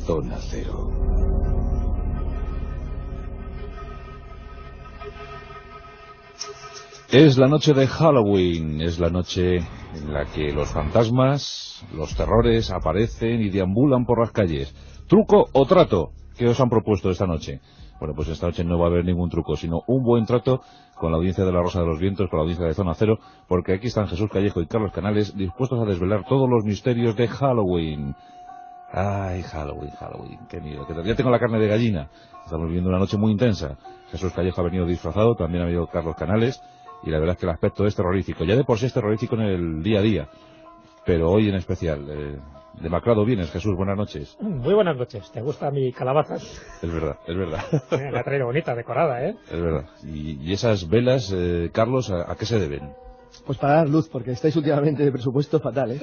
Zona Cero. Es la noche de Halloween, es la noche en la que los fantasmas, los terrores aparecen y deambulan por las calles. ¿Truco o trato? ¿Qué os han propuesto esta noche? Bueno, pues esta noche no va a haber ningún truco, sino un buen trato con la audiencia de La Rosa de los Vientos, con la audiencia de Zona Cero, porque aquí están Jesús Callejo y Carlos Canales dispuestos a desvelar todos los misterios de Halloween. Ay, Halloween, qué miedo. Ya tengo la carne de gallina. Estamos viviendo una noche muy intensa. Jesús Callejo ha venido disfrazado, también ha venido Carlos Canales, y la verdad es que el aspecto es terrorífico. Ya de por sí es terrorífico en el día a día, pero hoy en especial. Demacrado vienes, Jesús, buenas noches. Muy buenas noches, ¿te gusta mi calabaza? Es verdad. La ha traído bonita, decorada, ¿eh? Es verdad. ¿Y esas velas, Carlos, a qué se deben? Pues para dar luz, porque estáis últimamente de presupuesto fatal, ¿eh?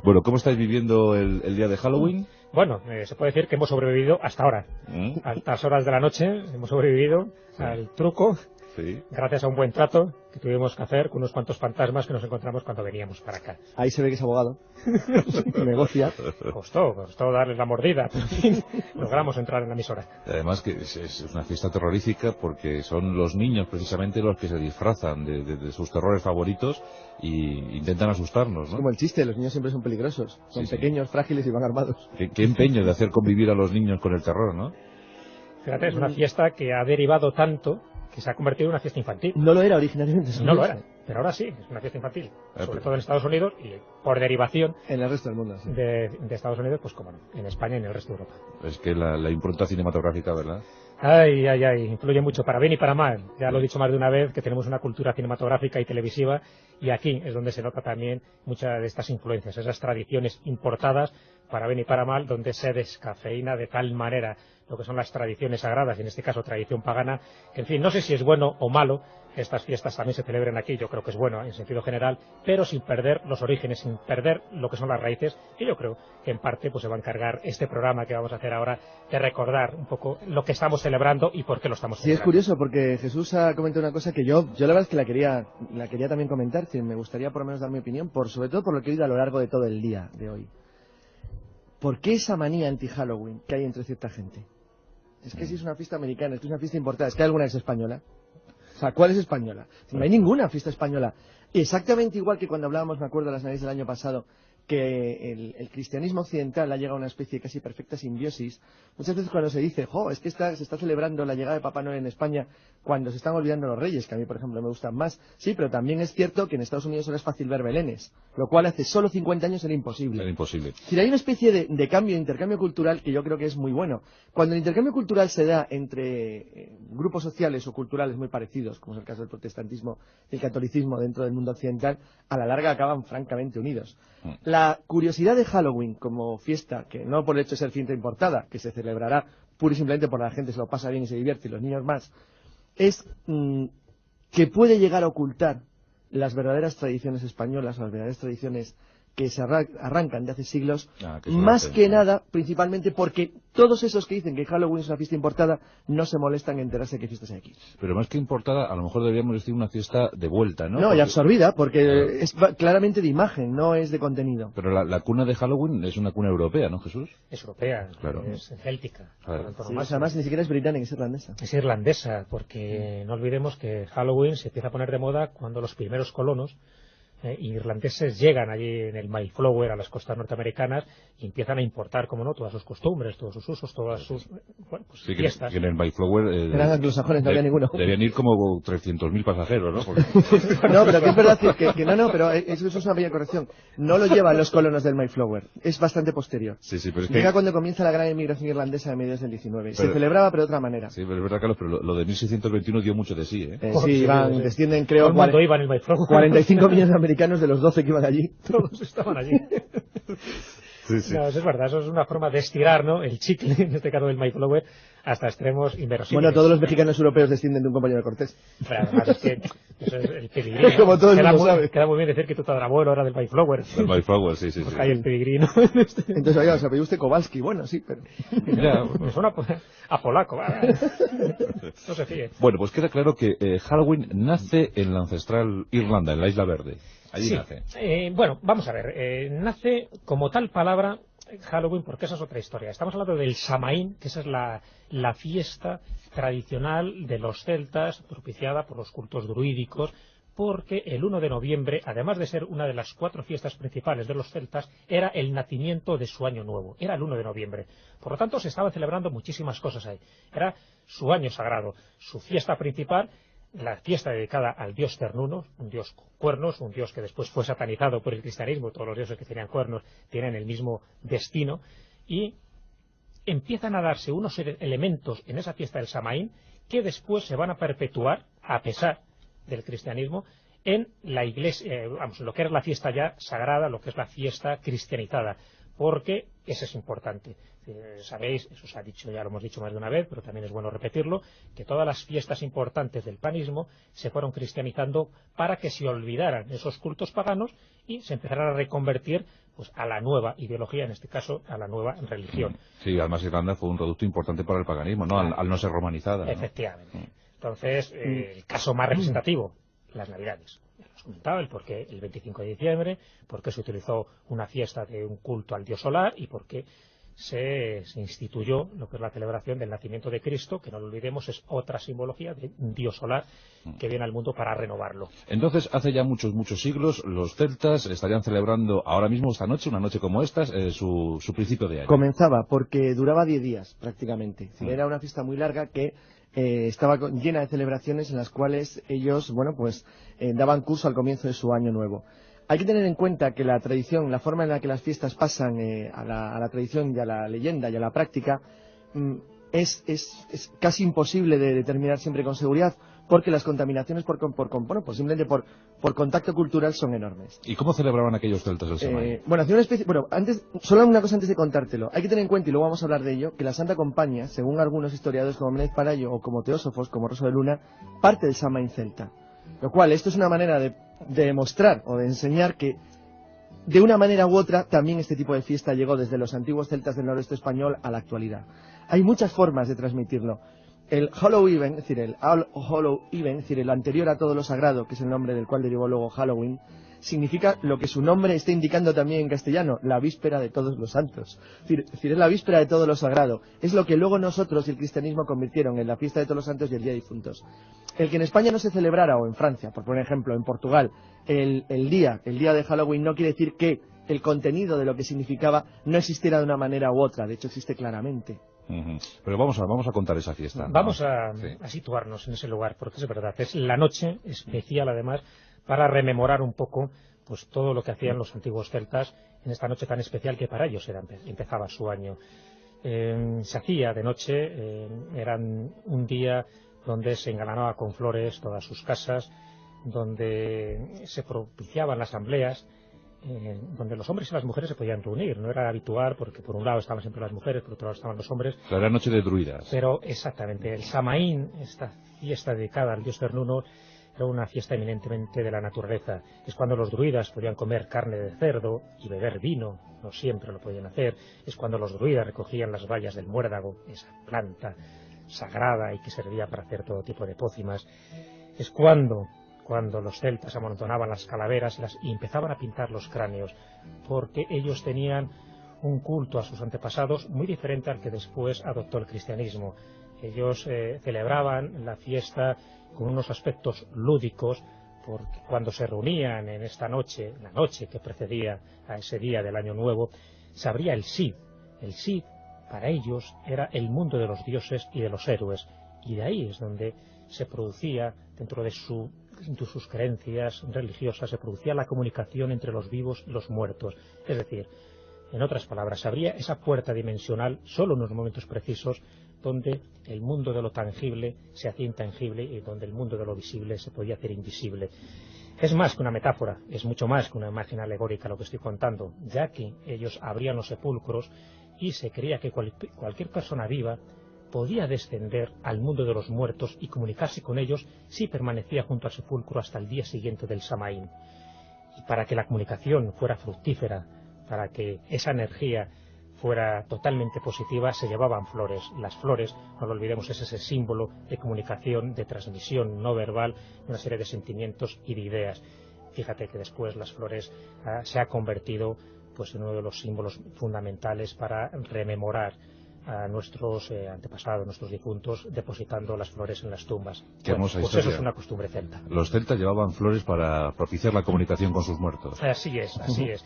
Bueno, ¿cómo estáis viviendo el día de Halloween? Bueno, se puede decir que hemos sobrevivido hasta ahora. A altas horas de la noche hemos sobrevivido al truco. Sí. Gracias a un buen trato que tuvimos que hacer con unos cuantos fantasmas que nos encontramos cuando veníamos para acá. Ahí se ve que es abogado. Negocia. Costó darles la mordida, pero en fin, logramos entrar en la emisora. Además que es una fiesta terrorífica porque son los niños precisamente los que se disfrazan de sus terrores favoritos y intentan asustarnos, ¿no? Es como el chiste, los niños siempre son peligrosos. Son pequeños, frágiles y van armados. Qué empeño de hacer convivir a los niños con el terror, ¿no? Fíjate, es una fiesta que ha derivado tanto que se ha convertido en una fiesta infantil. No lo era originalmente. No lo era, pero ahora sí, es una fiesta infantil. Sobre todo en Estados Unidos y por derivación en el resto del mundo, sí. de Estados Unidos, pues como no, en España y en el resto de Europa. Es que la impronta cinematográfica, ¿verdad? Ay, influye mucho, para bien y para mal. Ya lo he dicho más de una vez, que tenemos una cultura cinematográfica y televisiva, y aquí es donde se nota también muchas de estas influencias, esas tradiciones importadas, para bien y para mal, donde se descafeína de tal manera lo que son las tradiciones sagradas, y en este caso tradición pagana, que en fin, no sé si es bueno o malo que estas fiestas también se celebren aquí. Yo creo que es bueno en sentido general, pero sin perder los orígenes, sin perder lo que son las raíces, y yo creo que en parte pues se va a encargar este programa que vamos a hacer ahora de recordar un poco lo que estamos celebrando y por qué lo estamos celebrando. Sí, es curioso porque Jesús ha comentado una cosa que yo la verdad es que la quería también comentar, que me gustaría por lo menos dar mi opinión, sobre todo por lo que he oído a lo largo de todo el día de hoy. ¿Por qué esa manía anti-Halloween que hay entre cierta gente? Es que si es una fiesta americana, es que es una fiesta importada, es que alguna es española. O sea, ¿cuál es española? No hay ninguna fiesta española. Exactamente igual que cuando hablábamos, me acuerdo, las navidades del año pasado, que el cristianismo occidental ha llegado a una especie de casi perfecta simbiosis. Muchas veces cuando se dice, es que se está celebrando la llegada de Papá Noel en España, cuando se están olvidando los reyes, que a mí, por ejemplo, me gustan más. Sí, pero también es cierto que en Estados Unidos ahora es fácil ver belenes, lo cual hace solo 50 años era imposible. Era imposible. Es decir, hay una especie de cambio, de intercambio cultural que yo creo que es muy bueno. Cuando el intercambio cultural se da entre grupos sociales o culturales muy parecidos, como es el caso del protestantismo y el catolicismo dentro del mundo occidental, a la larga acaban francamente unidos. La curiosidad de Halloween como fiesta, que no por el hecho de ser fiesta importada, que se celebrará pura y simplemente porque la gente se lo pasa bien y se divierte y los niños más, es que puede llegar a ocultar las verdaderas tradiciones españolas, las verdaderas tradiciones que se arrancan de hace siglos, más que nada, principalmente porque todos esos que dicen que Halloween es una fiesta importada no se molestan en enterarse de qué fiestas hay aquí. Pero más que importada, a lo mejor deberíamos decir una fiesta de vuelta, ¿no? No, y absorbida, porque es claramente de imagen, no es de contenido. Pero la cuna de Halloween es una cuna europea, ¿no, Jesús? Es europea, claro. Es céltica. Sí, además ni siquiera es británica, es irlandesa. Es irlandesa, porque no olvidemos que Halloween se empieza a poner de moda cuando los primeros colonos irlandeses llegan allí en el Mayflower a las costas norteamericanas y empiezan a importar, como no, todas sus costumbres, todos sus usos, todas sus fiestas. Que en el Mayflower eran anglosajones, no había ninguno. Debían ir como 300.000 pasajeros, ¿no? Porque... No, pero que es verdad que pero eso es una pequeña corrección. No lo llevan los colonos del Mayflower, es bastante posterior. Sí, pero es llega cuando comienza la gran inmigración irlandesa de mediados del 19. Se celebraba, pero de otra manera. Sí, pero es verdad, Carlos, pero lo de 1621 dio mucho de sí, ¿eh? Sí, descienden, creo, cuando iban el Mayflower. 45 millones de americanos de los 12 que iban allí. Todos estaban allí. Sí. No, eso es verdad, eso es una forma de estirar, ¿no?, el chicle, en este caso del Mayflower, hasta extremos inverosímiles. Bueno, todos los mexicanos europeos descienden de un compañero de Cortés. Pero además es que eso es el pedigrino. Como todo el mundo sabe. Queda muy bien decir que tu tatarabuelo era del Mayflower. El Mayflower, sí. Hay el pedigrino. Entonces, oiga, os apellidó usted Kowalski. Bueno, sí, pero... Ya, me suena a polaco. No se fíe. Bueno, pues queda claro que Halloween nace en la ancestral Irlanda, en la Isla Verde. Allí nace. Bueno, vamos a ver. Nace como tal palabra Halloween porque esa es otra historia. Estamos hablando del Samaín, que esa es la fiesta tradicional de los celtas, propiciada por los cultos druídicos, porque el 1 de noviembre, además de ser una de las 4 fiestas principales de los celtas, era el nacimiento de su año nuevo, era el 1 de noviembre. Por lo tanto, se estaban celebrando muchísimas cosas ahí. Era su año sagrado, su fiesta principal, la fiesta dedicada al dios Cernunnos, un dios con cuernos, un dios que después fue satanizado por el cristianismo. Todos los dioses que tenían cuernos tienen el mismo destino, y empiezan a darse unos elementos en esa fiesta del Samaín que después se van a perpetuar, a pesar del cristianismo, en la iglesia, lo que era la fiesta ya sagrada, lo que es la fiesta cristianizada, porque eso es importante. Sabéis, eso se ha dicho, ya lo hemos dicho más de una vez, pero también es bueno repetirlo, que todas las fiestas importantes del paganismo se fueron cristianizando para que se olvidaran esos cultos paganos y se empezaran a reconvertir pues a la nueva ideología, en este caso a la nueva religión. Sí, además Irlanda fue un reducto importante para el paganismo, ¿no? Al no ser romanizada, ¿no? Efectivamente. Entonces, el caso más representativo, las Navidades. Ya os comentaba el por qué el 25 de diciembre, por qué se utilizó una fiesta de un culto al dios solar y por qué se instituyó lo que es la celebración del nacimiento de Cristo, que no lo olvidemos, es otra simbología de un dios solar que viene al mundo para renovarlo. Entonces, hace ya muchos siglos, los celtas estarían celebrando ahora mismo, esta noche, una noche como esta, su principio de año. Comenzaba, porque duraba 10 días prácticamente. Era una fiesta muy larga que estaba llena de celebraciones en las cuales ellos, bueno, pues daban curso al comienzo de su año nuevo. Hay que tener en cuenta que la tradición, la forma en la que las fiestas pasan a la tradición y a la leyenda y a la práctica es casi imposible de determinar siempre con seguridad, porque las contaminaciones pues simplemente por contacto cultural son enormes. ¿Y cómo celebraban aquellos celtas el Samaín? Solo una cosa antes de contártelo. Hay que tener en cuenta, y luego vamos a hablar de ello, que la Santa Compañía, según algunos historiadores como Méndez Palayo o como Teósofos, como Rosso de Luna, parte del Samaín celta. Lo cual, esto es una manera de demostrar o de enseñar que de una manera u otra también este tipo de fiesta llegó desde los antiguos celtas del noroeste español a la actualidad. Hay muchas formas de transmitirlo. El Hallow Even, es decir, el anterior a todo lo sagrado, que es el nombre del cual derivó luego Halloween, significa lo que su nombre está indicando también en castellano, la víspera de todos los santos. Es decir, es la víspera de todo lo sagrado. Es lo que luego nosotros y el cristianismo convirtieron en la fiesta de todos los santos y el día de difuntos. El que en España no se celebrara, o en Francia, por ejemplo, en Portugal, el día de Halloween no quiere decir que el contenido de lo que significaba no existiera de una manera u otra. De hecho, existe claramente. Pero vamos a contar esa fiesta. Vamos a situarnos en ese lugar, porque es verdad, es la noche especial además para rememorar un poco pues todo lo que hacían los antiguos celtas en esta noche tan especial que para ellos empezaba su año. Se hacía de noche, eran un día donde se engalanaba con flores todas sus casas, donde se propiciaban asambleas, donde los hombres y las mujeres se podían reunir. No era habitual porque por un lado estaban siempre las mujeres, por otro lado estaban los hombres. Era noche de druidas. Pero exactamente, el Samaín, esta fiesta dedicada al dios Cernunnos, era una fiesta eminentemente de la naturaleza. Es cuando los druidas podían comer carne de cerdo y beber vino, no siempre lo podían hacer. Es cuando los druidas recogían las bayas del muérdago, esa planta sagrada y que servía para hacer todo tipo de pócimas. Es cuando los celtas amontonaban las calaveras y empezaban a pintar los cráneos, porque ellos tenían un culto a sus antepasados muy diferente al que después adoptó el cristianismo. Ellos celebraban la fiesta con unos aspectos lúdicos, porque cuando se reunían en esta noche, la noche que precedía a ese día del Año Nuevo, se abría el Sid. El Sid, para ellos, era el mundo de los dioses y de los héroes, y de ahí es donde se producía, dentro de sus creencias religiosas, se producía la comunicación entre los vivos y los muertos. Es decir, en otras palabras, se abría esa puerta dimensional solo en unos momentos precisos donde el mundo de lo tangible se hacía intangible y donde el mundo de lo visible se podía hacer invisible. Es más que una metáfora, es mucho más que una imagen alegórica lo que estoy contando, ya que ellos abrían los sepulcros y se creía que cualquier persona viva podía descender al mundo de los muertos y comunicarse con ellos si permanecía junto al sepulcro hasta el día siguiente del Samaín. Y para que la comunicación fuera fructífera, para que esa energía fuera totalmente positiva, se llevaban flores. Las flores, no lo olvidemos, es ese símbolo de comunicación, de transmisión no verbal, de una serie de sentimientos y de ideas. Fíjate que después las flores se ha convertido pues en uno de los símbolos fundamentales para rememorar a nuestros antepasados, nuestros difuntos, depositando las flores en las tumbas. Qué hermosa pues historia. eso es una costumbre celta. Los celtas llevaban flores para propiciar la comunicación con sus muertos. Así es, así es.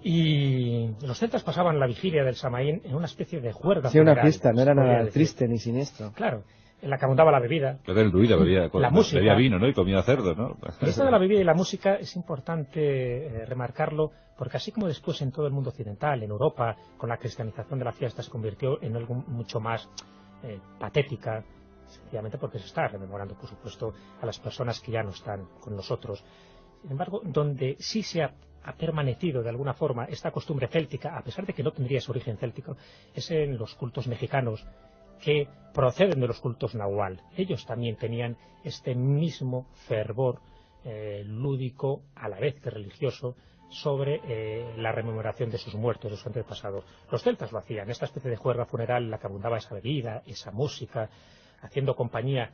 Y los celtas pasaban la vigilia del Samaín en una especie de juerga. Sí, una funeral, fiesta, no era nada decir. triste ni siniestro. Claro, en la que abundaba la bebida. Era el druida, La música. bebía vino, ¿no? Y comía cerdo, ¿no? Y esto de la bebida y la música es importante remarcarlo, porque así como después en todo el mundo occidental, en Europa, con la cristianización de la fiesta se convirtió en algo mucho más patética, sencillamente porque se está rememorando, por supuesto, a las personas que ya no están con nosotros. Sin embargo, donde sí se ha permanecido de alguna forma esta costumbre céltica, a pesar de que no tendría ese origen céltico, es en los cultos mexicanos, que proceden de los cultos nahual. Ellos también tenían este mismo fervor lúdico, a la vez que religioso, sobre la rememoración de sus muertos, de sus antepasados. Los celtas lo hacían, esta especie de juerga funeral en la que abundaba esa bebida, esa música, haciendo compañía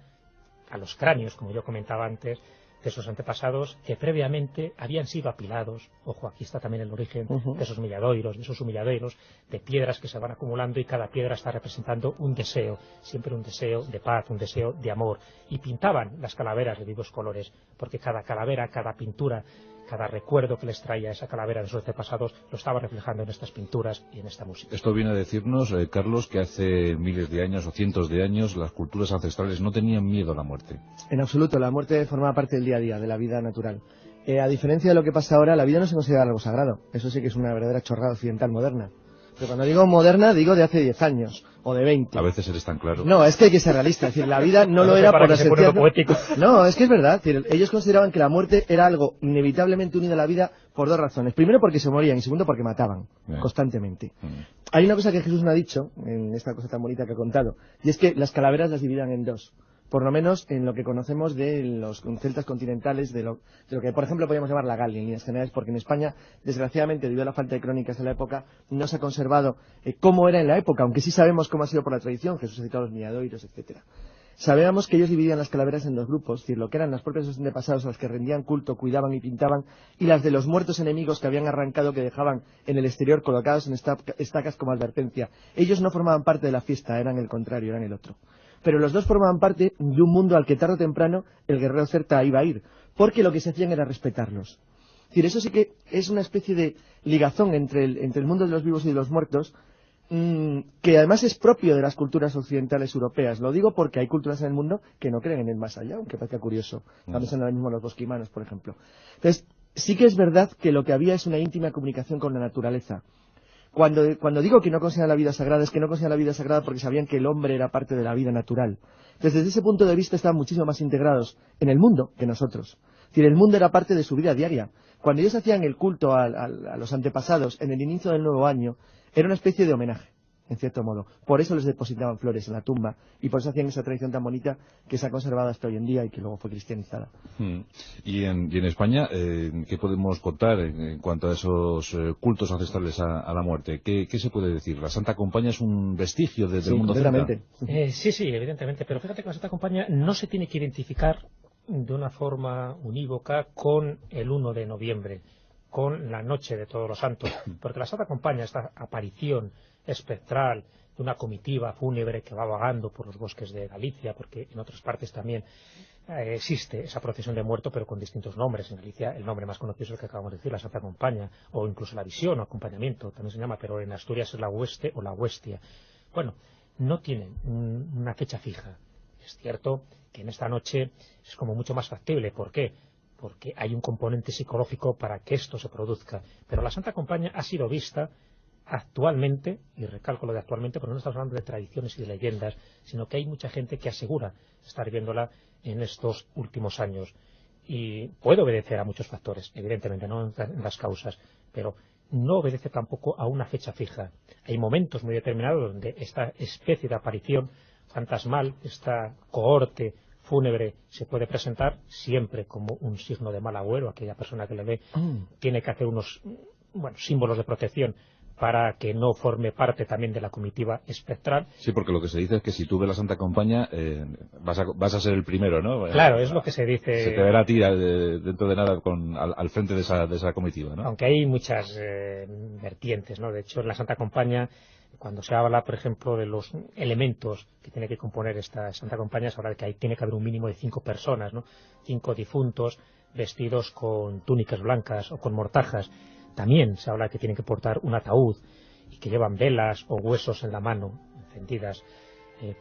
a los cráneos, como yo comentaba antes, de sus antepasados que previamente habían sido apilados. Ojo, aquí está también el origen de esos humilladoiros, de piedras que se van acumulando, y cada piedra está representando un deseo, siempre un deseo de paz, un deseo de amor. Y pintaban las calaveras de vivos colores, porque cada calavera, cada pintura, cada recuerdo que les traía esa calavera de sus antepasados lo estaba reflejando en estas pinturas y en esta música. Esto viene a decirnos, Carlos, que hace miles de años o cientos de años las culturas ancestrales no tenían miedo a la muerte. En absoluto, la muerte formaba parte del día a día, de la vida natural. A diferencia de lo que pasa ahora, la vida no se considera algo sagrado. Eso sí que es una verdadera chorrada occidental moderna. Pero cuando digo moderna, digo de hace 10 años, o de 20. A veces eres tan claro. No, es que hay que ser realista. Es decir, la vida no lo era por esencia. No, es que es verdad. Es decir, ellos consideraban que la muerte era algo inevitablemente unido a la vida por dos razones. Primero, porque se morían, y segundo, porque mataban constantemente. Hay una cosa que Jesús no ha dicho, en esta cosa tan bonita que ha contado, y es que las calaveras las dividían en dos. Por lo menos en lo que conocemos de los celtas continentales, de lo que, por ejemplo, podríamos llamar la Galia en líneas generales, porque en España, desgraciadamente, debido a la falta de crónicas en la época, no se ha conservado cómo era en la época, aunque sí sabemos cómo ha sido por la tradición. Jesús ha citado los milladoiros, etcétera. Sabíamos que ellos dividían las calaveras en dos grupos, es decir, lo que eran las propias de sus antepasados, a las que rendían culto, cuidaban y pintaban, y las de los muertos enemigos que habían arrancado, que dejaban en el exterior colocados en estacas como advertencia. Ellos no formaban parte de la fiesta, eran el contrario, eran el otro. Pero los dos formaban parte de un mundo al que tarde o temprano el guerrero celta iba a ir, porque lo que se hacían era respetarlos. Es decir, eso sí que es una especie de ligazón entre el mundo de los vivos y de los muertos, que además es propio de las culturas occidentales europeas. Lo digo porque hay culturas en el mundo que no creen en el más allá, aunque parezca curioso. También son ahora mismo los bosquimanos, por ejemplo. Entonces, sí que es verdad que lo que había es una íntima comunicación con la naturaleza. Cuando digo que no consideran la vida sagrada, es que no consideran la vida sagrada porque sabían que el hombre era parte de la vida natural. Entonces, desde ese punto de vista estaban muchísimo más integrados en el mundo que nosotros. Es decir, el mundo era parte de su vida diaria. Cuando ellos hacían el culto a los antepasados en el inicio del nuevo año, era una especie de homenaje, en cierto modo. Por eso les depositaban flores en la tumba, y por eso hacían esa tradición tan bonita que se ha conservado hasta hoy en día y que luego fue cristianizada. Y en España, ¿qué podemos contar en cuanto a esos cultos ancestrales a la muerte? ¿Qué se puede decir? ¿La Santa Compaña es un vestigio del mundo celta? Sí, evidentemente. Pero fíjate que la Santa Compaña no se tiene que identificar de una forma unívoca con el 1 de noviembre, con la noche de Todos los Santos, porque la Santa Compaña, esta aparición espectral de una comitiva fúnebre que va vagando por los bosques de Galicia, porque en otras partes también existe esa procesión de muertos, pero con distintos nombres. En Galicia el nombre más conocido es el que acabamos de decir, la Santa Compaña, o incluso la visión o acompañamiento, también se llama, pero en Asturias es la hueste o la huestia. Bueno, no tienen una fecha fija. Es cierto que en esta noche es como mucho más factible. ¿Por qué? Porque hay un componente psicológico para que esto se produzca. Pero la Santa Compaña ha sido vista actualmente, y recalco lo de actualmente, porque no estamos hablando de tradiciones y de leyendas, sino que hay mucha gente que asegura estar viéndola en estos últimos años. Y puede obedecer a muchos factores, evidentemente, no en las causas, pero no obedece tampoco a una fecha fija. Hay momentos muy determinados donde esta especie de aparición fantasmal, esta cohorte fúnebre, se puede presentar siempre como un signo de mal agüero. Aquella persona que le ve tiene que hacer unos símbolos de protección para que no forme parte también de la comitiva espectral. Sí, porque lo que se dice es que si tú ves la Santa Compañía vas a ser el primero, ¿no? Claro, es lo que se dice. Se te verá a ti dentro de nada al frente de esa comitiva, ¿no? Aunque hay muchas vertientes, ¿no? De hecho, en la Santa Compañía, cuando se habla, por ejemplo, de los elementos que tiene que componer esta Santa Compañía, se habla de que tiene que haber un mínimo de 5 personas, ¿no? 5 difuntos vestidos con túnicas blancas o con mortajas. También se habla de que tienen que portar un ataúd y que llevan velas o huesos en la mano, encendidas.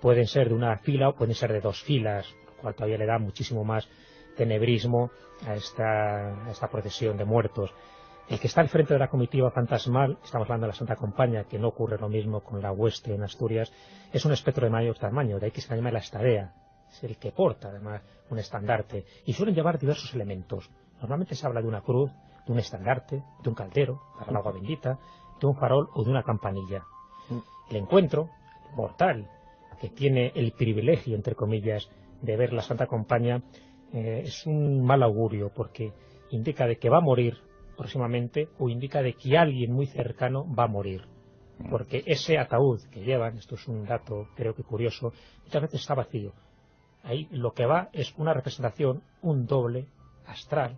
Pueden ser de una fila o pueden ser de 2 filas, lo cual todavía le da muchísimo más tenebrismo a esta procesión de muertos. El que está al frente de la comitiva fantasmal, estamos hablando de la Santa Compañía, que no ocurre lo mismo con la hueste en Asturias, es un espectro de mayor tamaño, de ahí que se llama la estadea. Es el que porta, además, un estandarte. Y suelen llevar diversos elementos. Normalmente se habla de una cruz, de un estandarte, de un caldero para el agua bendita, de un farol o de una campanilla. El encuentro mortal, que tiene el privilegio, entre comillas, de ver la Santa Compañía, es un mal augurio, porque indica de que va a morir próximamente o indica de que alguien muy cercano va a morir. Porque ese ataúd que llevan, esto es un dato creo que curioso, muchas veces está vacío. Ahí lo que va es una representación, un doble astral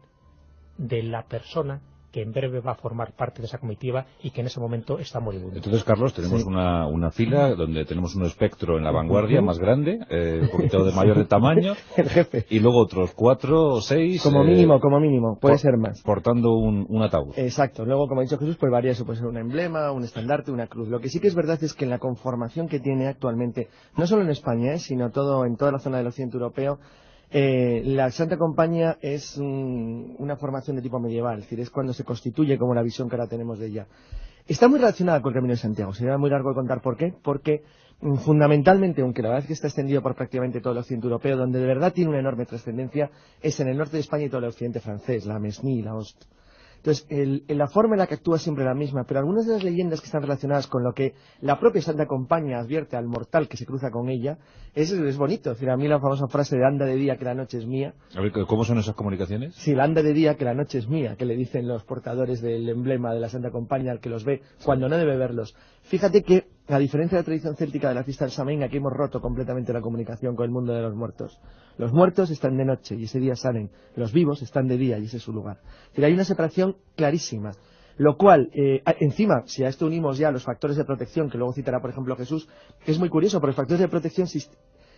de la persona que en breve va a formar parte de esa comitiva y que en ese momento está moribundo. Entonces, Carlos, tenemos una fila donde tenemos un espectro en la vanguardia más grande, un poquito de mayor de tamaño, el jefe, y luego otros 4 o 6... como mínimo, puede ser más. Portando un ataúd. Exacto. Luego, como ha dicho Jesús, pues varía eso, puede ser un emblema, un estandarte, una cruz. Lo que sí que es verdad es que en la conformación que tiene actualmente, no solo en España, sino en toda la zona del occidente europeo, la Santa Compañía es una formación de tipo medieval, es decir, es cuando se constituye como la visión que ahora tenemos de ella. Está muy relacionada con el Camino de Santiago, sería muy largo de contar por qué, porque fundamentalmente, aunque la verdad es que está extendido por prácticamente todo el occidente europeo, donde de verdad tiene una enorme trascendencia, es en el norte de España y todo el occidente francés, la Mesnie, la Hoste. Entonces, la forma en la que actúa es siempre la misma, pero algunas de las leyendas que están relacionadas con lo que la propia Santa Compañía advierte al mortal que se cruza con ella, es bonito. Es decir, a mí la famosa frase de anda de día que la noche es mía. A ver, ¿cómo son esas comunicaciones? Sí, la anda de día que la noche es mía, que le dicen los portadores del emblema de la Santa Compañía al que los ve cuando no debe verlos. Fíjate que, a diferencia de la tradición céltica de la fiesta del Samhain, aquí hemos roto completamente la comunicación con el mundo de los muertos. Los muertos están de noche y ese día salen. Los vivos están de día y ese es su lugar. Es decir, hay una separación clarísima. Lo cual, encima, si a esto unimos ya los factores de protección, que luego citará, por ejemplo, Jesús, es muy curioso, porque los factores de protección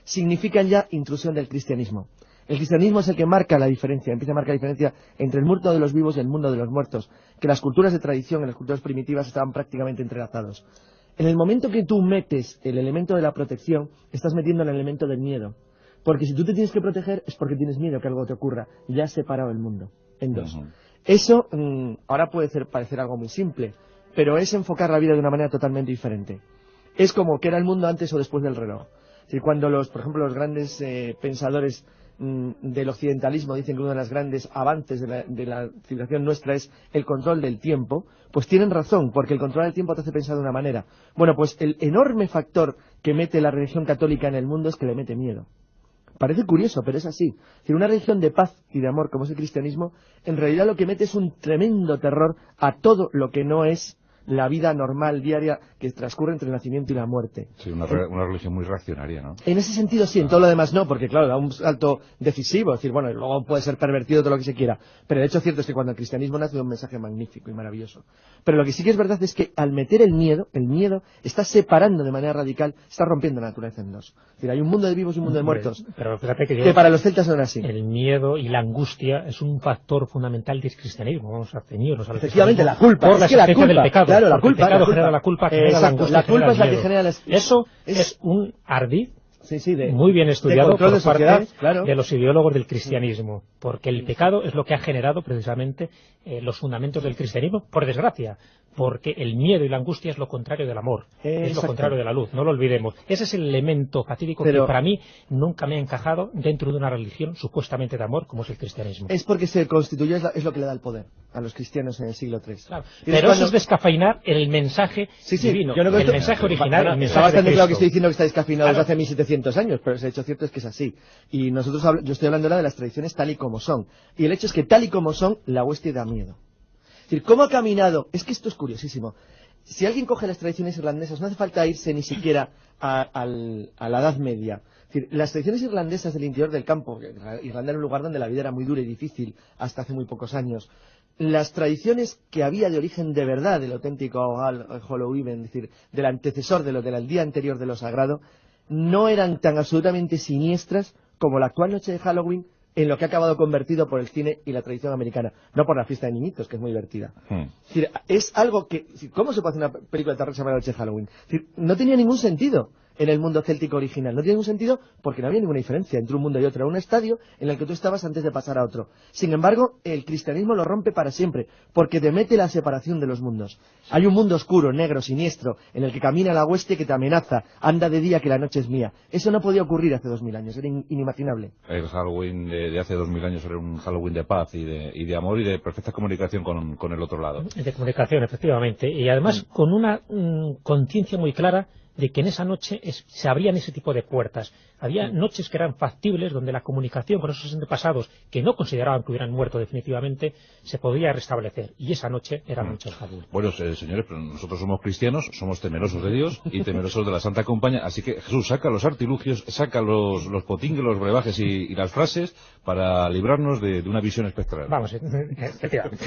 significan ya intrusión del cristianismo. El cristianismo es el que marca la diferencia, empieza a marcar la diferencia entre el mundo de los vivos y el mundo de los muertos, que las culturas de tradición, en las culturas primitivas, estaban prácticamente entrelazados. En el momento que tú metes el elemento de la protección, estás metiendo el elemento del miedo. Porque si tú te tienes que proteger es porque tienes miedo que algo te ocurra. Ya has separado el mundo en dos. Eso ahora puede parecer algo muy simple, pero es enfocar la vida de una manera totalmente diferente. Es como que era el mundo antes o después del reloj. Es decir, cuando por ejemplo, los grandes pensadores del occidentalismo dicen que uno de los grandes avances de la civilización nuestra es el control del tiempo, pues tienen razón, porque el control del tiempo te hace pensar de una manera. Bueno, pues el enorme factor que mete la religión católica en el mundo es que le mete miedo. Parece curioso, pero es así. Es decir, una religión de paz y de amor como es el cristianismo, en realidad lo que mete es un tremendo terror a todo lo que no es la vida normal, diaria, que transcurre entre el nacimiento y la muerte. Sí, una religión muy reaccionaria, ¿no? En ese sentido sí, en todo lo demás no, porque claro, da un salto decisivo, es decir, bueno, luego puede ser pervertido todo lo que se quiera, pero el hecho cierto es que cuando el cristianismo nace da un mensaje magnífico y maravilloso. Pero lo que sí que es verdad es que al meter el miedo está separando de manera radical, está rompiendo la naturaleza en dos. Es decir, hay un mundo de vivos y un mundo de muertos, pero fíjate que para los celtas son así. El miedo y la angustia es un factor fundamental del cristianismo, vamos a ceñirnos al efectivamente, la culpa, por la existencia del pecado. Claro, la culpa genera la culpa, genera la angustia, la culpa es la que genera Eso es un ardid sí, muy bien estudiado por parte claro, de los ideólogos del cristianismo, porque el pecado es lo que ha generado precisamente los fundamentos del cristianismo, por desgracia, porque el miedo y la angustia es lo contrario del amor, es lo contrario de la luz, no lo olvidemos. Ese es el elemento fatídico que para mí nunca me ha encajado dentro de una religión supuestamente de amor como es el cristianismo. Es porque se constituyó, es lo que le da el poder a los cristianos en el siglo III. Claro, pero eso es descafeinar el mensaje divino, yo no el mensaje original. Bueno, está bastante claro que estoy diciendo que está descafeinado desde hace 1700 años, pero el hecho cierto es que es así. Y yo estoy hablando ahora de las tradiciones tal y como son. Y el hecho es que tal y como son, la hueste da miedo. Es decir, ¿cómo ha caminado? Es que esto es curiosísimo. si alguien coge las tradiciones irlandesas, no hace falta irse ni siquiera a la Edad Media. Es decir, las tradiciones irlandesas del interior del campo, Irlanda era un lugar donde la vida era muy dura y difícil hasta hace muy pocos años. Las tradiciones que había de origen de verdad del auténtico Halloween, es decir, del antecesor del día anterior de lo sagrado, no eran tan absolutamente siniestras como la actual noche de Halloween, en lo que ha acabado convertido por el cine y la tradición americana, no por la fiesta de niñitos, que es muy divertida. Es decir, es algo que... ¿Cómo se puede hacer una película de terror que se llama La noche de Halloween? Es decir, no tenía ningún sentido en el mundo céltico original. No tiene ningún sentido porque no había ninguna diferencia entre un mundo y otro. Era un estadio en el que tú estabas antes de pasar a otro. Sin embargo, el cristianismo lo rompe para siempre, porque te mete la separación de los mundos. Hay un mundo oscuro, negro, siniestro, en el que camina la hueste que te amenaza, anda de día que la noche es mía. Eso no podía ocurrir hace 2000 años, era inimaginable. El Halloween de hace 2000 años era un Halloween de paz y de amor y de perfecta comunicación con el otro lado. De comunicación, efectivamente, y además con una conciencia muy clara de que en esa noche se abrían ese tipo de puertas. Había noches que eran factibles, donde la comunicación con esos antepasados, que no consideraban que hubieran muerto definitivamente, se podía restablecer. Y esa noche era la noche del Halloween. Bueno, señores, pero nosotros somos cristianos, somos temerosos de Dios y temerosos de la Santa Compañía, así que Jesús, saca los artilugios, saca los potingues, los brebajes y las frases para librarnos de una visión espectral. Vamos, efectivamente.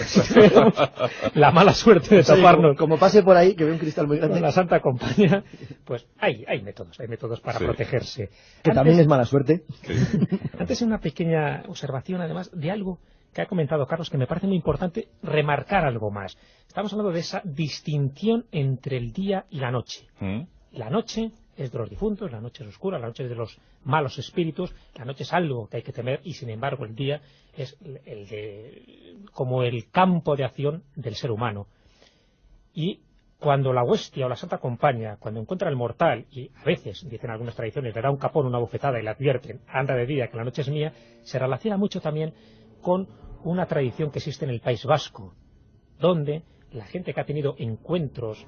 La mala suerte de taparnos. Como pase por ahí, que ve un cristal muy grande. La Santa Compañía, pues hay métodos para protegerse. Que antes, también es mala suerte. Antes, una pequeña observación, además, de algo que ha comentado Carlos, que me parece muy importante remarcar algo más. Estamos hablando de esa distinción entre el día y la noche. La noche es de los difuntos, la noche es oscura, la noche es de los malos espíritus, la noche es algo que hay que temer y, sin embargo, el día es como el campo de acción del ser humano. Y cuando la huestia o la Santa Compañía, cuando encuentra al mortal, y a veces, dicen algunas tradiciones, le da un capón, una bofetada y le advierten, anda de día que la noche es mía, se relaciona mucho también con una tradición que existe en el País Vasco, donde la gente que ha tenido encuentros,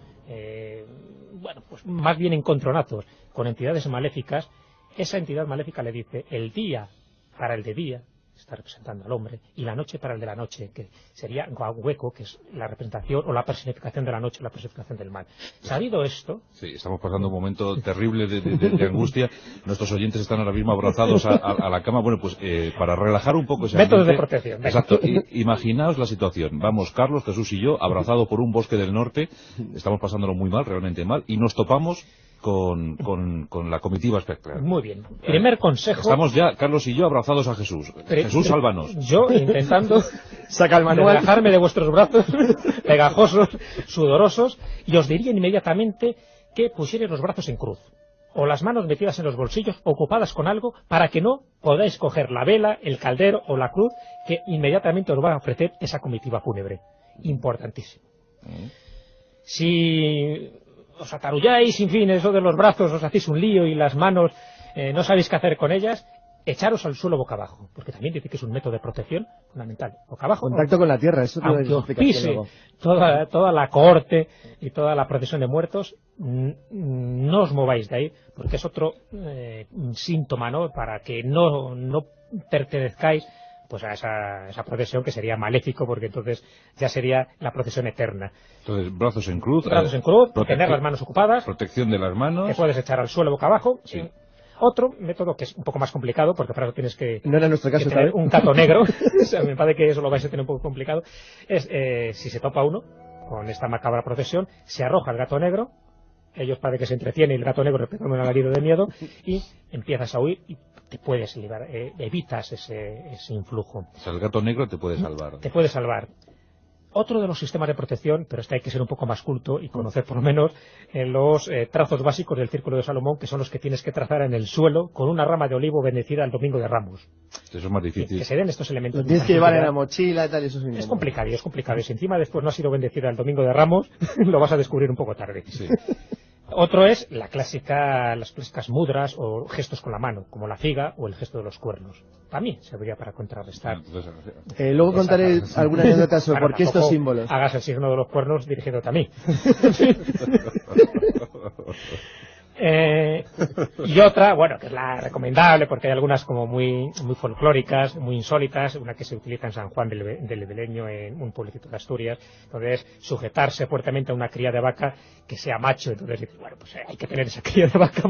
pues más bien encontronazos con entidades maléficas, esa entidad maléfica le dice, el día para el de día, está representando al hombre, y la noche para el de la noche, que sería Hueco, que es la representación o la personificación de la noche, la personificación del mal. ¿Sabido esto? Sí, estamos pasando un momento terrible de angustia. Nuestros oyentes están ahora mismo abrazados a la cama. Bueno, pues para relajar un poco ese ambiente. Métodos de protección. Exacto. Imaginaos la situación. Vamos, Carlos, Jesús y yo, abrazados por un bosque del norte. Estamos pasándolo muy mal, realmente mal, y nos topamos con la comitiva espectral. Muy bien. Primer consejo. Estamos ya, Carlos y yo, abrazados a Jesús. Jesús, sálvanos. Yo intentando saca el manual, relajarme de vuestros brazos pegajosos, sudorosos, y os diría inmediatamente que pusierais los brazos en cruz, o las manos metidas en los bolsillos, ocupadas con algo, para que no podáis coger la vela, el caldero o la cruz, que inmediatamente os va a ofrecer esa comitiva fúnebre. Importantísimo. Si os atarulláis, en fin, eso de los brazos, os hacéis un lío y las manos no sabéis qué hacer con ellas, echaros al suelo boca abajo, porque también dice que es un método de protección fundamental. Boca abajo. Contacto con la tierra, eso te aunque os pise toda la cohorte y toda la procesión de muertos, no os mováis de ahí, porque es otro síntoma, ¿no?, para que no pertenezcáis pues a esa procesión, que sería maléfico, porque entonces ya sería la procesión eterna. Entonces, brazos en cruz, tener las manos ocupadas, protección de las manos, te puedes echar al suelo boca abajo. Sí. Otro método que es un poco más complicado, porque para eso tienes que, no era nuestro caso, tener un gato negro, o sea, me parece que eso lo vais a tener un poco complicado, es si se topa uno con esta macabra procesión, se arroja el gato negro, ellos parece que se entretiene y el gato negro respetando un alarido de miedo, y empiezas a huir y te puedes librar, evitas ese influjo. O sea, el gato negro te puede salvar. Te puede salvar. Otro de los sistemas de protección, pero este hay que ser un poco más culto y conocer por lo menos los trazos básicos del Círculo de Salomón, que son los que tienes que trazar en el suelo con una rama de olivo bendecida el Domingo de Ramos. Eso es más difícil. Que se den estos elementos. Lo tienes que llevar en la mochila y tal, eso es complicado. Es complicado. Y si encima después no ha sido bendecida el Domingo de Ramos, lo vas a descubrir un poco tarde. Sí. Otro es las clásicas mudras o gestos con la mano, como la figa o el gesto de los cuernos. También serviría para contrarrestar. Luego contaré alguna anécdota sobre por qué estos símbolos. Hagas el signo de los cuernos dirigiéndote a mí. Y otra, bueno, que es la recomendable, porque hay algunas como muy folclóricas, muy insólitas, una que se utiliza en San Juan del Beleño, en un pueblecito de Asturias, donde es sujetarse fuertemente a una cría de vaca que sea macho. Entonces dices, bueno, pues hay que tener esa cría de vaca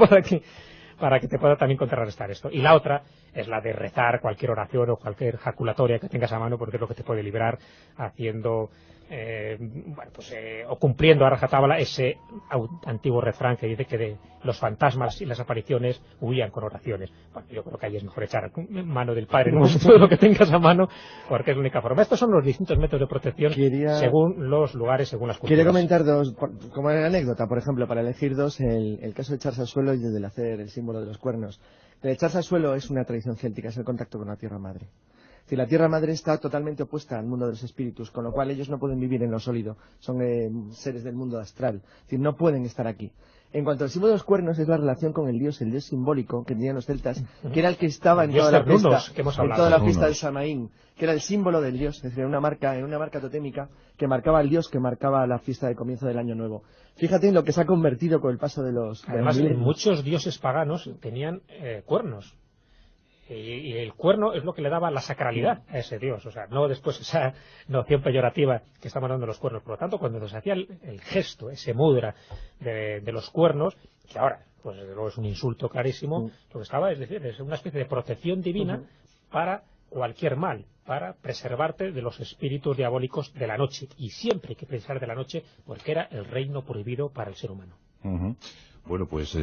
para que te pueda también contrarrestar esto. Y la otra es la de rezar cualquier oración o cualquier jaculatoria que tengas a mano, porque es lo que te puede librar haciendo, o cumpliendo a rajatabla ese antiguo refrán que dice que de los fantasmas y las apariciones huían con oraciones. Bueno, yo creo que ahí es mejor echar mano del Padre Nuestro de lo que tengas a mano, porque es la única forma. Estos son los distintos métodos de protección según los lugares, según las culturas. Quería comentar dos, como anécdota, por ejemplo, para elegir dos, el caso de echarse al suelo y el de hacer el símbolo de los cuernos. El echarse al suelo es una tradición céltica, es el contacto con la tierra madre. Es decir, la tierra madre está totalmente opuesta al mundo de los espíritus, con lo cual ellos no pueden vivir en lo sólido, son seres del mundo astral, es decir, no pueden estar aquí. En cuanto al símbolo de los cuernos, es la relación con el dios simbólico que tenían los celtas, que era el que estaba en toda la fiesta del Samaín, que era el símbolo del dios, es decir, en una marca totémica que marcaba al dios, que marcaba la fiesta de comienzo del año nuevo. Fíjate en lo que se ha convertido con el paso de los... Además, muchos dioses paganos tenían cuernos. Y el cuerno es lo que le daba la sacralidad a ese dios, o sea, no después esa noción peyorativa que estamos dando de los cuernos. Por lo tanto, cuando se hacía el gesto, ese mudra de los cuernos, que ahora pues luego es un insulto clarísimo, lo que estaba, es decir, es una especie de protección divina para cualquier mal, para preservarte de los espíritus diabólicos de la noche. Y siempre hay que pensar de la noche, porque era el reino prohibido para el ser humano. Bueno, pues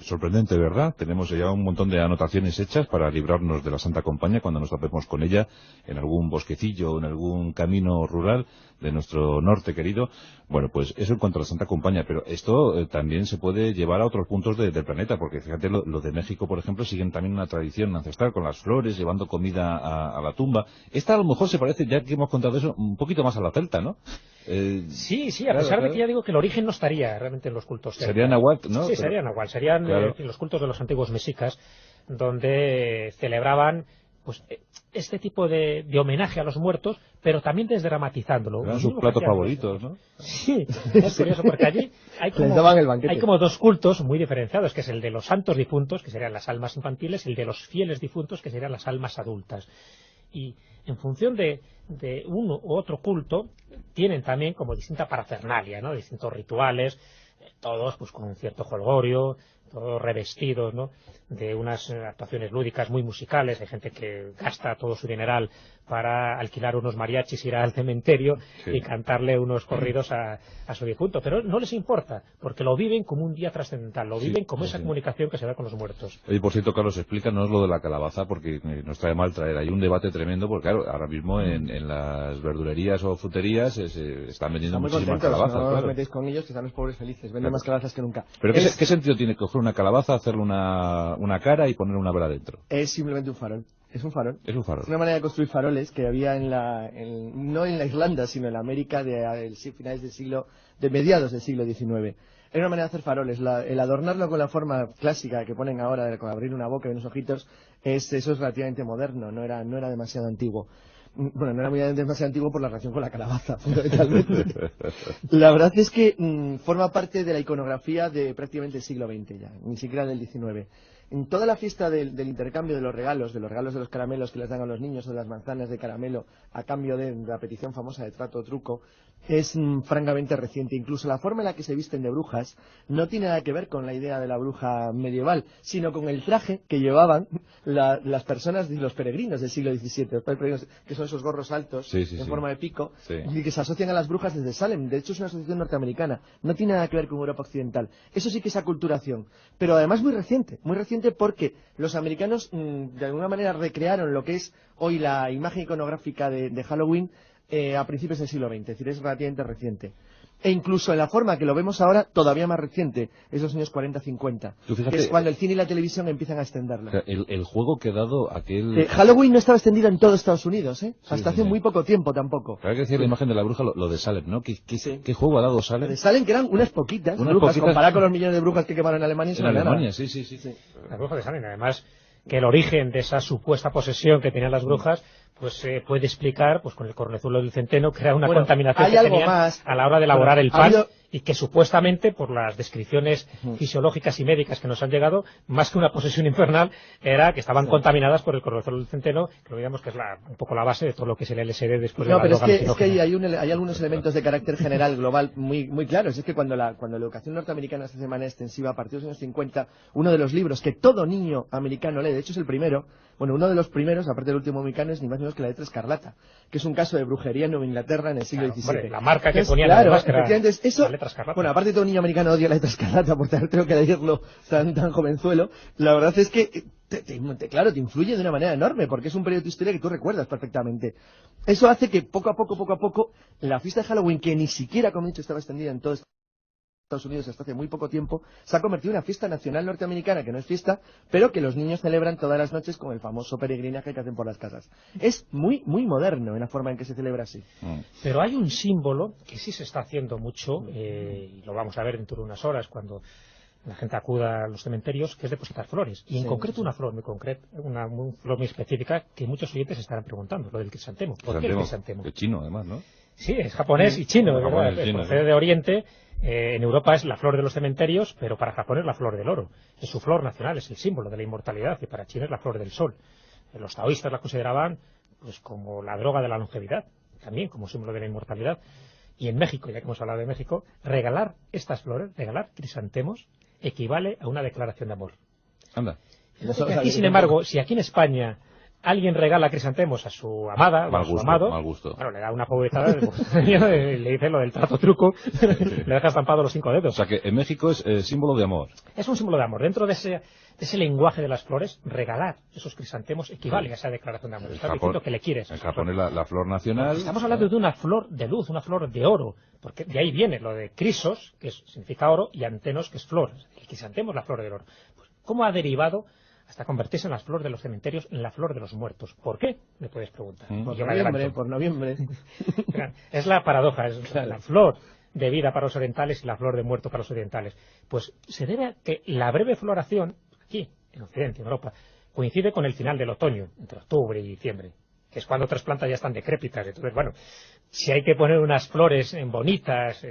sorprendente, ¿verdad? Tenemos ya un montón de anotaciones hechas para librarnos de la Santa Compañía cuando nos topemos con ella en algún bosquecillo o en algún camino rural de nuestro norte querido. Bueno, pues eso en cuanto a la Santa Compañía, pero esto también se puede llevar a otros puntos del planeta, porque fíjate, lo de México, por ejemplo, siguen también una tradición ancestral con las flores, llevando comida a la tumba. Esta a lo mejor se parece, ya que hemos contado eso, un poquito más a la celta, ¿no? Sí, a pesar de que ya digo que el origen no estaría realmente en los cultos celtas. Sería Nahuatl, ¿no? Sí, sería Nahuatl, serían los cultos de los antiguos mexicas, donde celebraban pues este tipo de homenaje a los muertos, pero también desdramatizándolo. Eran sus platos favoritos, ¿no? Sí, es curioso, porque allí hay como dos cultos muy diferenciados, que es el de los santos difuntos, que serían las almas infantiles, y el de los fieles difuntos, que serían las almas adultas. Y en función de uno u otro culto, tienen también como distinta parafernalia, ¿no? Distintos rituales, todos pues con un cierto jolgorio, todos revestidos, ¿no? De unas actuaciones lúdicas muy musicales. Hay gente que gasta todo su dineral para alquilar unos mariachis, ir al cementerio y cantarle unos corridos a su difunto, pero no les importa, porque lo viven como un día trascendental, lo viven como esa comunicación que se da con los muertos. Y por cierto, Carlos, explícanos lo de la calabaza, porque nos trae mal traer. Hay un debate tremendo, porque claro, ahora mismo en las verdulerías o fruterías se están vendiendo muchísimas calabazas. No claro. os metéis con ellos, que están los pobres felices, venden más calabazas que nunca. ¿Pero qué sentido tiene coger una calabaza, hacerle una cara y poner una vela dentro? Es simplemente un farol. Es un farol. Es un farol. Es una manera de construir faroles que había no en la Irlanda, sino en la América de mediados del siglo XIX. Era una manera de hacer faroles. El adornarlo con la forma clásica que ponen ahora, con abrir una boca y unos ojitos, eso es relativamente moderno, no era demasiado antiguo. Bueno, no era muy demasiado antiguo por la relación con la calabaza, fundamentalmente. La verdad es que forma parte de la iconografía de prácticamente el siglo XX ya, ni siquiera del XIX. En toda la fiesta del intercambio de los regalos de los caramelos que les dan a los niños, o de las manzanas de caramelo, a cambio de la petición famosa de trato o truco, es francamente reciente. Incluso la forma en la que se visten de brujas no tiene nada que ver con la idea de la bruja medieval, sino con el traje que llevaban las personas, los peregrinos del siglo XVII, los peregrinos, que son esos gorros altos en forma de pico, y que se asocian a las brujas desde Salem. De hecho, es una asociación norteamericana, no tiene nada que ver con Europa occidental. Eso sí que es aculturación, pero además muy reciente porque los americanos de alguna manera recrearon lo que es hoy la imagen iconográfica de Halloween a principios del siglo XX, es decir, es relativamente reciente. E incluso en la forma que lo vemos ahora, todavía más reciente, es los años 40-50, que es cuando el cine y la televisión empiezan a extenderlo. O sea, el juego que ha dado aquel... Halloween no estaba extendido en todo Estados Unidos, hasta hace muy poco tiempo tampoco. Hay que decir la imagen de la bruja, lo de Salem, ¿no? ¿Qué juego ha dado Salem? De Salem, que eran unas poquitas brujas, comparado con los millones de brujas que quemaron en Alemania. En Alemania, sí. Las brujas de Salem, además, que el origen de esa supuesta posesión que tenían las brujas pues se puede explicar pues con el cornezuelo del centeno, que era una contaminación que tenían a la hora de elaborar el pan y que supuestamente, por las descripciones fisiológicas y médicas que nos han llegado, más que una posesión infernal, era que estaban contaminadas por el clorofenol del centeno, que digamos que es un poco la base de todo lo que es el LSD después de la droga pero es que alucinógena. hay algunos elementos de carácter general global muy claros. Es que cuando la educación norteamericana se hace de manera extensiva, a partir de los años 50, uno de los libros que todo niño americano lee, de hecho es el primero, uno de los primeros, aparte del último americano, es ni más ni menos que La letra escarlata, que es un caso de brujería en Nueva Inglaterra en el siglo XVII. Hombre, la marca que ponían claro, además, que era eso, La letra escarlata. Bueno, aparte de todo niño americano odia La letra escarlata, por tengo que decirlo tan jovenzuelo, la verdad es que claro, te influye de una manera enorme, porque es un periodo de tu historia que tú recuerdas perfectamente. Eso hace que poco a poco, la fiesta de Halloween, que ni siquiera, como he dicho, estaba extendida en todo Estados Unidos hasta hace muy poco tiempo, se ha convertido en una fiesta nacional norteamericana, que no es fiesta, pero que los niños celebran todas las noches con el famoso peregrinaje que hacen por las casas. Es muy moderno en la forma en que se celebra así. Pero hay un símbolo que sí se está haciendo mucho, y lo vamos a ver dentro de unas horas cuando la gente acuda a los cementerios, que es depositar flores. Y en concreto una flor muy concreta, una flor muy específica que muchos oyentes estarán preguntando, lo del crisantemo. ¿Por qué el crisantemo? Es chino, además, ¿no? Sí, es japonés y chino, procede de Oriente. En Europa es la flor de los cementerios, pero para Japón es la flor del oro. Es su flor nacional, es el símbolo de la inmortalidad, y para China es la flor del sol. Los taoístas la consideraban pues como la droga de la longevidad, también como símbolo de la inmortalidad. Y en México, ya que hemos hablado de México, regalar estas flores, regalar crisantemos, equivale a una declaración de amor. Anda. Aquí, sin embargo, si aquí en España alguien regala crisantemos a su amada o a su amado, mal gusto. Bueno, le da una pobretada, le dice lo del trato truco, le deja estampado los 5 dedos. O sea que en México es símbolo de amor. Es un símbolo de amor. Dentro de ese lenguaje de las flores, regalar esos crisantemos equivale a esa declaración de amor. Estás diciendo que le quieres. En Japón es la flor nacional. Estamos hablando de una flor de luz, una flor de oro, porque de ahí viene lo de crisos, que significa oro, y antenos, que es flor. El crisantemo es la flor del oro. Pues, ¿cómo ha derivado hasta convertirse en la flor de los cementerios, en la flor de los muertos? ¿Por qué? Me puedes preguntar. Por noviembre. Es la paradoja, es la flor de vida para los orientales y la flor de muerto para los orientales. Pues se debe a que la breve floración, aquí, en Occidente, en Europa, coincide con el final del otoño, entre octubre y diciembre, que es cuando otras plantas ya están decrépitas. Entonces, bueno, si hay que poner unas flores bonitas,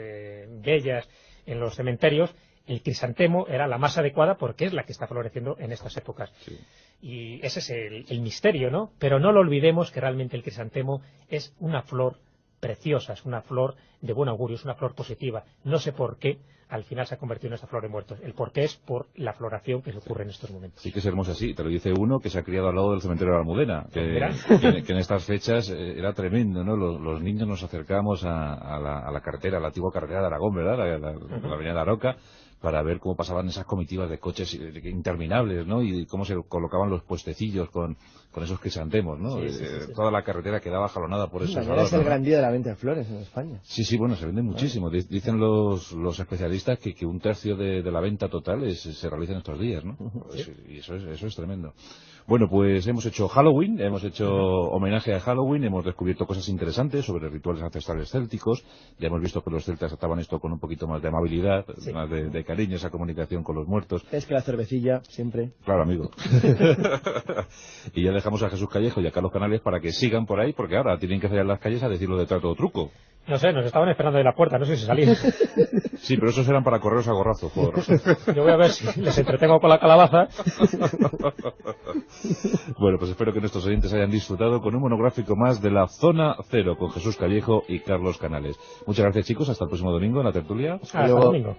bellas, en los cementerios, el crisantemo era la más adecuada porque es la que está floreciendo en estas épocas. Sí. Y ese es el misterio, ¿no? Pero no lo olvidemos que realmente el crisantemo es una flor preciosa, es una flor de buen augurio, es una flor positiva. No sé por qué al final se ha convertido en esta flor de muertos. El por qué es por la floración que se ocurre en estos momentos. Sí que es hermosa, sí. Te lo dice uno que se ha criado al lado del cementerio de la Almudena, que en estas fechas era tremendo, ¿no? Los niños nos acercábamos a la carretera, a la antigua carretera de Aragón, ¿verdad? La avenida de Aroca, para ver cómo pasaban esas comitivas de coches interminables, ¿no? Y cómo se colocaban los puestecillos con esos crisantemos, ¿no? Sí. Toda la carretera quedaba jalonada por esos adornos. Es el gran día de la venta de flores en España. Sí, bueno, se vende muchísimo. Dicen los especialistas que un tercio de la venta total se realiza en estos días, ¿no? Sí. Y eso es tremendo. Bueno, pues hemos hecho Halloween, hemos hecho homenaje a Halloween, hemos descubierto cosas interesantes sobre rituales ancestrales célticos, ya hemos visto que los celtas trataban esto con un poquito más de amabilidad, sí, más de cariño, esa comunicación con los muertos. Es que la cervecilla, siempre. Claro, amigo. Y ya dejamos a Jesús Callejo y a Carlos Canales para que sigan por ahí, porque ahora tienen que salir a las calles a decirlo de trato o truco. No sé, nos estaban esperando en la puerta, no sé si salían. Sí, pero esos eran para correros a gorrazo, joder. Yo voy a ver si les entretengo con la calabaza. Bueno, pues espero que nuestros oyentes hayan disfrutado con un monográfico más de la Zona Cero con Jesús Callejo y Carlos Canales. Muchas gracias, chicos. Hasta el próximo domingo en la tertulia. Hasta el domingo.